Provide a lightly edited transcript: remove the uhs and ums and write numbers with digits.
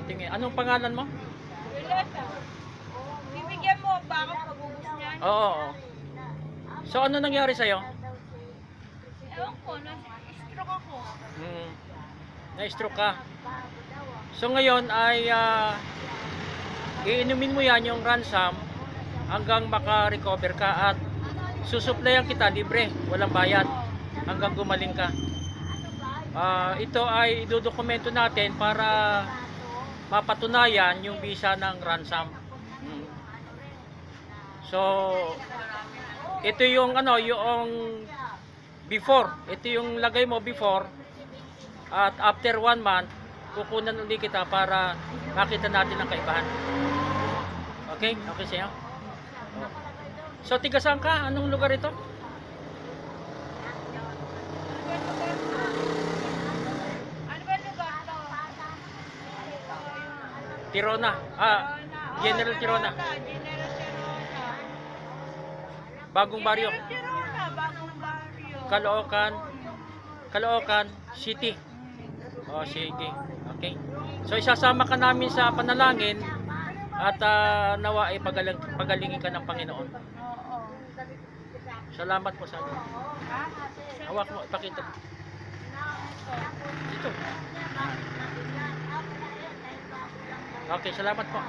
tingin. Anong pangalan mo? Violeta. Bibigyan mo, baka pag-ubos niya. Oo. Oo. So, ano nangyari sa'yo? Ewan ko, na-stroke ako. Na-stroke ka. So, ngayon ay iinumin mo yan yung ransom hanggang maka-recover ka at susuplayan kita libre, walang bayad hanggang gumaling ka. Ito ay idodokumento natin para mapatunayan yung visa ng ransom. So, ito yung ano, yung before. Ito yung lagay mo before at after 1 month kukunan ulit kita para makita natin ang kaibahan. Okay? Okay sa'yo? So, tiga saan ka? Anong lugar ito? Ano ba lugar to? Tirona. General Tirona. General Tirona. Bagong baryo. General Tirona, bagong baryo. Caloocan City. Oh, sige. Okay. So, isasama ka namin sa panalangin at nawa ay pagalingin ka ng Panginoon. Oo. Salamat po sa akin. Ha? Hawak mo, ipakita mo. Dito. Okay, salamat po.